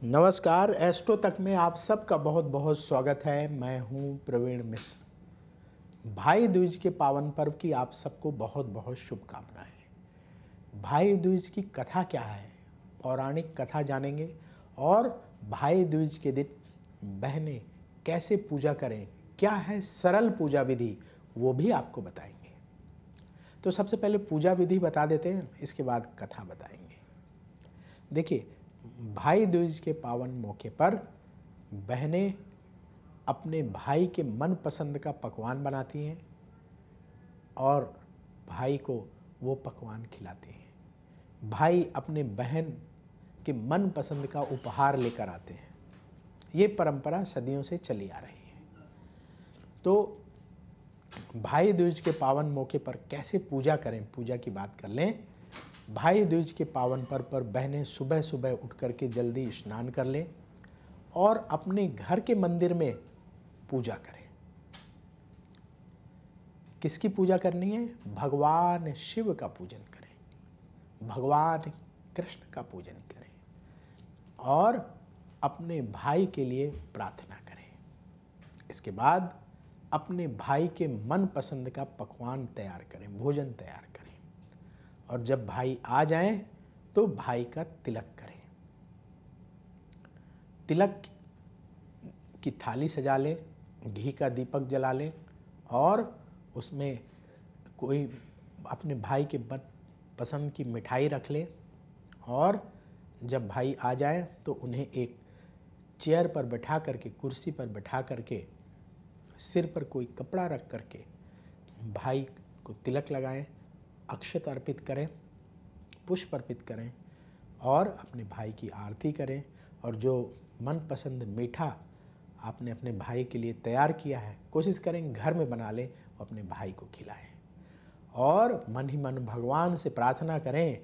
नमस्कार, एस्ट्रो तक में आप सबका बहुत बहुत स्वागत है। मैं हूं प्रवीण मिश्र। भाई दूज के पावन पर्व की आप सबको बहुत बहुत शुभकामनाएं। भाई दूज की कथा क्या है, पौराणिक कथा जानेंगे और भाई दूज के दिन बहनें कैसे पूजा करें, क्या है सरल पूजा विधि, वो भी आपको बताएंगे। तो सबसे पहले पूजा विधि बता देते हैं, इसके बाद कथा बताएंगे। देखिए, भाई दूज के पावन मौके पर बहनें अपने भाई के मनपसंद का पकवान बनाती हैं और भाई को वो पकवान खिलाते हैं। भाई अपने बहन के मनपसंद का उपहार लेकर आते हैं। ये परंपरा सदियों से चली आ रही है। तो भाई दूज के पावन मौके पर कैसे पूजा करें, पूजा की बात कर लें। भाई दूज के पावन पर्व पर बहनें सुबह सुबह उठ करके जल्दी स्नान कर लें और अपने घर के मंदिर में पूजा करें। किसकी पूजा करनी है? भगवान शिव का पूजन करें, भगवान कृष्ण का पूजन करें और अपने भाई के लिए प्रार्थना करें। इसके बाद अपने भाई के मनपसंद का पकवान तैयार करें, भोजन तैयार करें और जब भाई आ जाएं तो भाई का तिलक करें। तिलक की थाली सजा लें, घी का दीपक जला लें और उसमें कोई अपने भाई के पसंद की मिठाई रख लें और जब भाई आ जाए तो उन्हें एक चेयर पर बैठा करके, कुर्सी पर बैठा करके, सिर पर कोई कपड़ा रख करके भाई को तिलक लगाएं, अक्षत अर्पित करें, पुष्प अर्पित करें और अपने भाई की आरती करें और जो मनपसंद मीठा आपने अपने भाई के लिए तैयार किया है, कोशिश करें घर में बना लें और अपने भाई को खिलाएं और मन ही मन भगवान से प्रार्थना करें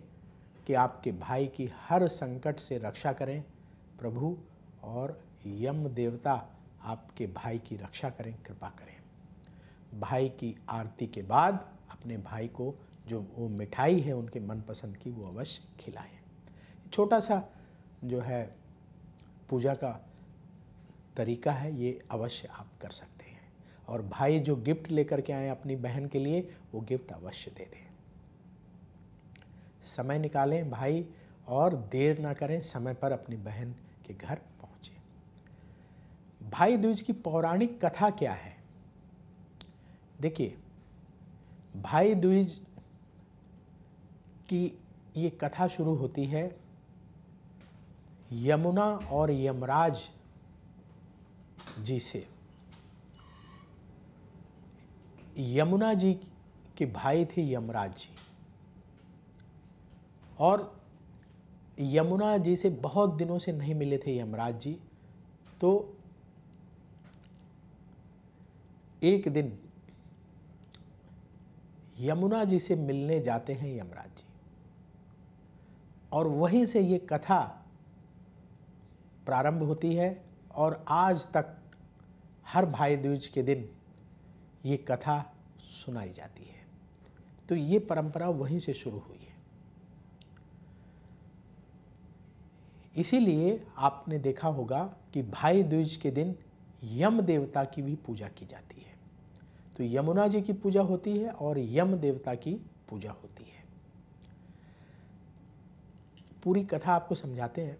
कि आपके भाई की हर संकट से रक्षा करें प्रभु, और यम देवता आपके भाई की रक्षा करें, कृपा करें। भाई की आरती के बाद अपने भाई को जो वो मिठाई है उनके मनपसंद की, वो अवश्य खिलाएं। छोटा सा जो है पूजा का तरीका है, ये अवश्य आप कर सकते हैं और भाई जो गिफ्ट लेकर के आए अपनी बहन के लिए, वो गिफ्ट अवश्य दे दें। समय निकालें भाई और देर ना करें, समय पर अपनी बहन के घर पहुँचें। भाई दूज की पौराणिक कथा क्या है? देखिए, भाई दूज की ये कथा शुरू होती है यमुना और यमराज जी से। यमुना जी के भाई थे यमराज जी और यमुना जी से बहुत दिनों से नहीं मिले थे यमराज जी। तो एक दिन यमुना जी से मिलने जाते हैं यमराज जी और वहीं से ये कथा प्रारंभ होती है और आज तक हर भाई दूज के दिन ये कथा सुनाई जाती है। तो ये परंपरा वहीं से शुरू हुई है। इसीलिए आपने देखा होगा कि भाई दूज के दिन यम देवता की भी पूजा की जाती है। तो यमुना जी की पूजा होती है और यम देवता की पूजा होती है। पूरी कथा आपको समझाते हैं।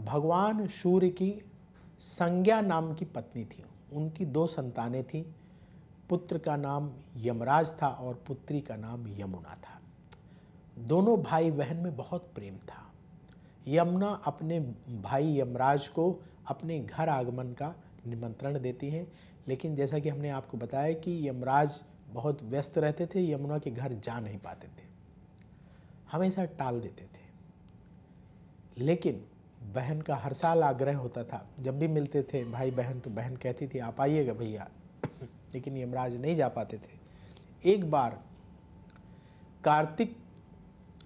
भगवान सूर्य की संज्ञा नाम की पत्नी थी, उनकी 2 संतानें थीं। पुत्र का नाम यमराज था और पुत्री का नाम यमुना था। दोनों भाई बहन में बहुत प्रेम था। यमुना अपने भाई यमराज को अपने घर आगमन का निमंत्रण देती हैं, लेकिन जैसा कि हमने आपको बताया कि यमराज बहुत व्यस्त रहते थे, यमुना के घर जा नहीं पाते थे, हमेशा टाल देते थे। लेकिन बहन का हर साल आग्रह होता था, जब भी मिलते थे भाई बहन तो बहन कहती थी आप आइएगा भैया, लेकिन यमराज नहीं जा पाते थे। एक बार कार्तिक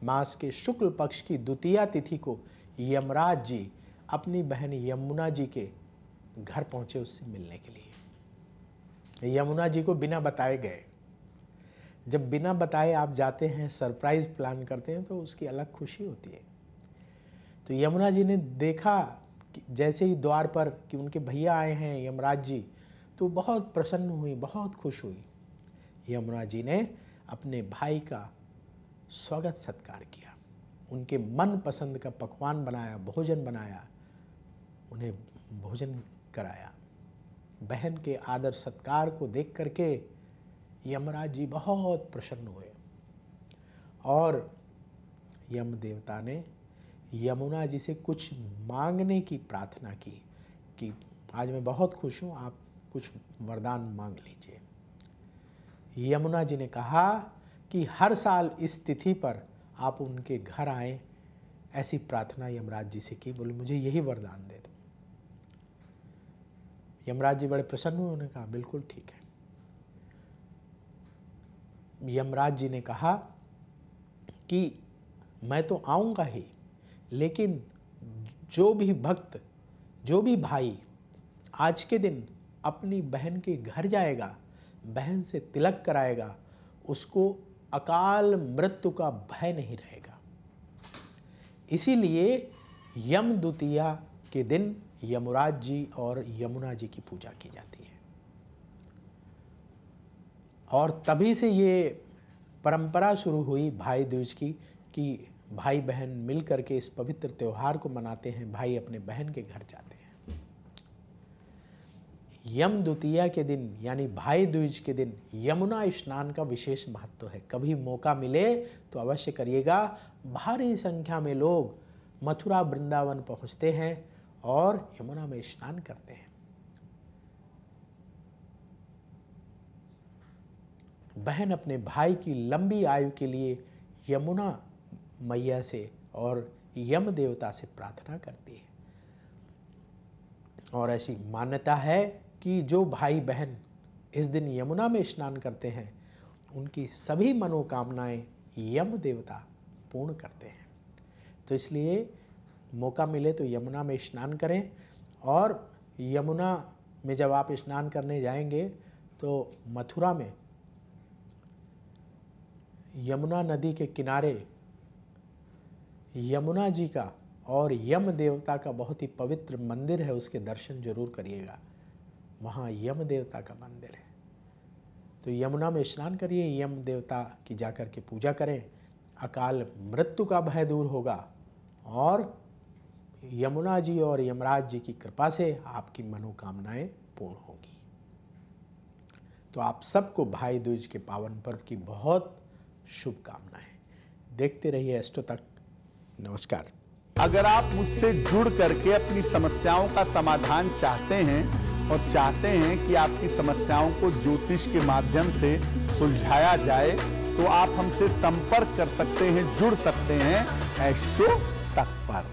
मास के शुक्ल पक्ष की द्वितीया तिथि को यमराज जी अपनी बहन यमुना जी के घर पहुंचे उससे मिलने के लिए। यमुना जी को बिना बताए गए। जब बिना बताए आप जाते हैं, सरप्राइज प्लान करते हैं, तो उसकी अलग खुशी होती है। तो यमुना जी ने देखा कि जैसे ही द्वार पर कि उनके भैया आए हैं यमराज जी, तो बहुत प्रसन्न हुई, बहुत खुश हुई। यमुना जी ने अपने भाई का स्वागत सत्कार किया, उनके मन पसंद का पकवान बनाया, भोजन बनाया, उन्हें भोजन कराया। बहन के आदर सत्कार को देख करके यमराज जी बहुत प्रसन्न हुए और यम देवता ने यमुना जी से कुछ मांगने की प्रार्थना की कि आज मैं बहुत खुश हूँ, आप कुछ वरदान मांग लीजिए। यमुना जी ने कहा कि हर साल इस तिथि पर आप उनके घर आएं, ऐसी प्रार्थना यमराज जी से की। बोले मुझे यही वरदान दे दो। यमराज जी बड़े प्रसन्न हुए, उन्होंने कहा बिल्कुल ठीक है। यमराज जी ने कहा कि मैं तो आऊँगा ही, लेकिन जो भी भक्त, जो भी भाई आज के दिन अपनी बहन के घर जाएगा, बहन से तिलक कराएगा, उसको अकाल मृत्यु का भय नहीं रहेगा। इसीलिए यम द्वितीया के दिन यमराज जी और यमुना जी की पूजा की जाती है। और तभी से ये परंपरा शुरू हुई भाई दूज की कि भाई बहन मिल करके इस पवित्र त्योहार को मनाते हैं, भाई अपने बहन के घर जाते हैं। यम द्वितीया के दिन यानी भाई दूज के दिन यमुना स्नान का विशेष महत्व है। कभी मौका मिले तो अवश्य करिएगा। भारी संख्या में लोग मथुरा वृंदावन पहुंचते हैं और यमुना में स्नान करते हैं। बहन अपने भाई की लंबी आयु के लिए यमुना मैया से और यम देवता से प्रार्थना करती है। और ऐसी मान्यता है कि जो भाई बहन इस दिन यमुना में स्नान करते हैं, उनकी सभी मनोकामनाएं यम देवता पूर्ण करते हैं। तो इसलिए मौका मिले तो यमुना में स्नान करें। और यमुना में जब आप स्नान करने जाएंगे तो मथुरा में यमुना नदी के किनारे यमुना जी का और यम देवता का बहुत ही पवित्र मंदिर है, उसके दर्शन जरूर करिएगा। वहाँ यम देवता का मंदिर है। तो यमुना में स्नान करिए, यम देवता की जाकर के पूजा करें, अकाल मृत्यु का भय दूर होगा और यमुना जी और यमराज जी की कृपा से आपकी मनोकामनाएं पूर्ण होगी। तो आप सबको भाई दूज के पावन पर्व की बहुत शुभकामनाएं। देखते रहिए एस्ट्रो तक। नमस्कार। अगर आप मुझसे जुड़ करके अपनी समस्याओं का समाधान चाहते हैं और चाहते हैं कि आपकी समस्याओं को ज्योतिष के माध्यम से सुलझाया जाए, तो आप हमसे संपर्क कर सकते हैं, जुड़ सकते हैं एस्ट्रो तक पर।